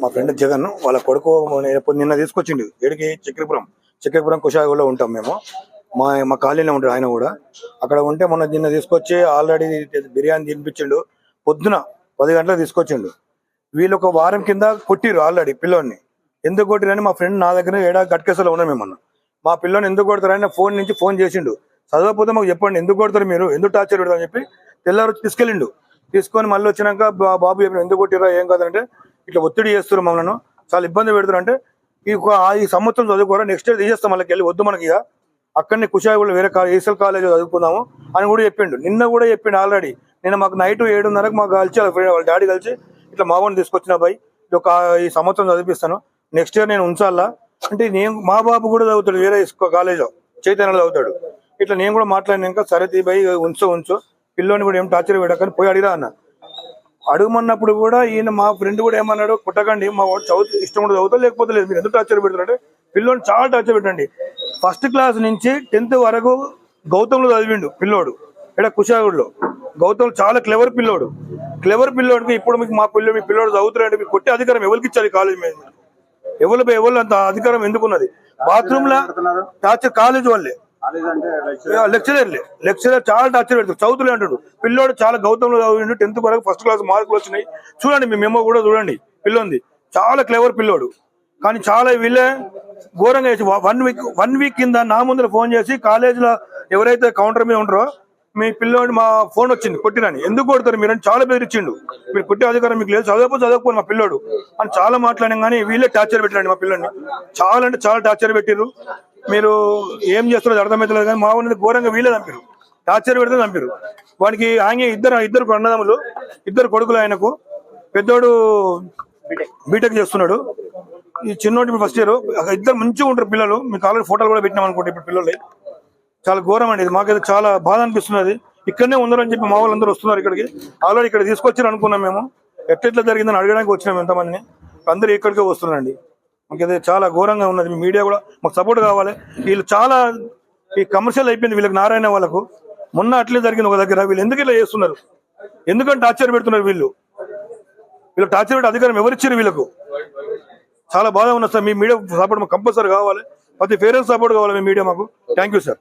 మా ఫ్రెండ్ జగన్ వాళ్ళ కొడుకు నిన్న తీసుకొచ్చిండు ఏడికి చక్రపురం కుషాగూడలో ఉంటాం మేము. మా కాలనీలో ఉంటాడు ఆయన కూడా. అక్కడ ఉంటే నిన్న తీసుకొచ్చి ఆల్రెడీ బిర్యానీ తినిపించిండు. పొద్దున 10 గంటలకు తీసుకొచ్చిండు. వీళ్ళు ఒక వారం కింద కొట్టిరు ఆల్రెడీ పిల్లోని. ఎందుకు కొట్టిరని మా ఫ్రెండ్ నా దగ్గర గట్కేసలో ఉన్నాం మేమన్నా. మా పిల్లోని ఎందుకు కొడతారని ఫోన్ నుంచి ఫోన్ చేసిండు. చదవకపోతే మాకు చెప్పండి, ఎందుకు కొడతారు మీరు, ఎందుకు టార్చర్ పెడతారు అని చెప్పి తెల్లారు తీసుకెళ్ళిండు. తీసుకొని మళ్ళీ వచ్చినాక బాబు చెప్పిన ఎందుకు కొట్టిరా ఏం కాదంటే ఇట్లా ఒత్తిడి చేస్తారు మమ్మల్ని, చాలా ఇబ్బంది పెడతారు అంటే ఈ సంవత్సరం చదువుకోరా, నెక్స్ట్ ఇయర్ తీసేస్తాం మళ్ళీ వెళ్ళి, వద్దు మనకి ఇక అక్కడనే కుషాయిగూడలో వేరే ఈసల్ కాలేజ్ చదువుకుందాము అని కూడా చెప్పిండు. నిన్న కూడా చెప్పిండు ఆల్రెడీ. నిన్న మాకు నైట్ 7:30కు మాకు కలిసి వాళ్ళ డాడీ కలిసి ఇట్లా మావాడిని తీసుకొచ్చిన అబ్బాయి ఈ సంవత్సరం చదివిస్తాను, నెక్స్ట్ ఇయర్ నేను ఉంచాలా అంటే మా బాబు కూడా చదువుతాడు వేరే కాలేజ్లో, చైతన్యలో చదువుతాడు. ఇట్లా నేను కూడా మాట్లాడినాక సరే తీబాయి ఉంచు పిల్లోని కూడా ఏం టార్చర్ పెట్టకని పోయి అడిగిరా అన్న. అడుగుమన్నప్పుడు కూడా ఈయన మా ఫ్రెండ్ కూడా ఏమన్నాడు, కుట్టకండి మా వాడు ఇష్టం కూడా చదువుతా లేకపోతే లేదు, మీరు ఎందుకు టార్చర్ పెడతారంటే పిల్లోని చాలా టార్చర్ పెట్టండి. 1st క్లాస్ నుంచి 10th వరకు గౌతంలో చదివిండు పిల్లోడు ఇక్కడ కుషాగూడలో. గౌతమ్ చాలా క్లెవర్ పిల్లోడికి ఇప్పుడు మీకు మీ పిల్లోడు చదువుతారంటే మీకు కొట్టే అధికారం ఎవరికి ఇచ్చారు కాలేజ్ మీద? ఎవరు అంత అధికారం ఎందుకున్నది? బాత్రూమ్ లో టార్చర్ కాలేజ్ వాళ్ళే, లెక్చరర్ చాలా టార్చర్ పెడతారు. చదువుతులే అంటాడు. పిల్లోడు చాలా గౌతంలో చదివిండు. 10th వరకు 1st క్లాస్ మార్కులు వచ్చినాయి. చూడండి మీ మెమో కూడా చూడండి. పిల్లోంది చాలా క్లెవర్ పిల్లోడు. కానీ చాలా వీళ్ళే ఘోరంగా వేసి 1 వీక్ కింద నా ముందర ఫోన్ చేసి కాలేజీలో ఎవరైతే కౌంటర్ మీద ఉంటారో మీ పిల్లోడు మా ఫోన్ వచ్చింది కొట్టినని, ఎందుకు కొడతారు మీరు అని చాలా బెదిరించిండు. మీరు కొట్టే అధికారం మీకు లేదు, చదవకపోతే మా పిల్లోడు అని చాలా మాట్లాడినాం. కానీ వీళ్ళే టార్చర్ పెట్టండి మా పిల్లోడిని. చాలా అంటే చాలా టార్చర్ పెట్టిర్రు. మీరు ఏం చేస్తారో అర్థమవుతలేదు. కానీ మా ఊరిని ఘోరంగా వీళ్ళే చంపారు, టార్చర్ పెడితే చంపారు. వానికి ఆయన ఇద్దరు అన్నదమ్ములు, 2 కొడుకులు ఆయనకు. పెద్దోడు బీటెక్ చేస్తున్నాడు, ఈ చిన్నోడు ఫస్ట్ ఇయర్. 2 మంచిగా ఉంటారు పిల్లలు. మీకు ఆల్రెడీ ఫోటోలు కూడా పెట్టినాం అనుకుంటే ఇప్పుడు పిల్లలు. చాలా ఘోరం అండి ఇది. మాకైతే చాలా బాధ అనిపిస్తున్నది. ఇక్కడనే ఉన్నారని చెప్పి మా వాళ్ళందరూ వస్తున్నారు ఇక్కడికి. ఆల్రెడీ ఇక్కడ తీసుకొచ్చారు అనుకున్నాం మేము. ఎట్లా జరిగిందని అడగడానికి వచ్చినాం ఎంతమందిని. అందరూ ఇక్కడికే వస్తున్నారండి. మాకైతే చాలా ఘోరంగా ఉన్నది. మీ మీడియా కూడా మాకు సపోర్ట్ కావాలి. వీళ్ళు చాలా కమర్షియల్ అయిపోయింది వీళ్ళకి, నారాయణ వాళ్ళకు. మొన్న అట్లే జరిగింది ఒక దగ్గర. వీళ్ళు ఎందుకు ఇలా చేస్తున్నారు, ఎందుకంటే టార్చర్ పెడుతున్నారు వీళ్ళు టార్చర్ పెట్టి అధికారం ఎవరిచ్చారు వీళ్ళకు? చాలా బాధ ఉన్నది సార్. మీ మీడియా సపోర్ట్ మాకు కంపల్సరీ కావాలి. ప్రతి పేరెంట్స్ సపోర్ట్ కావాలి మీ మీడియా మాకు. Thank you sir.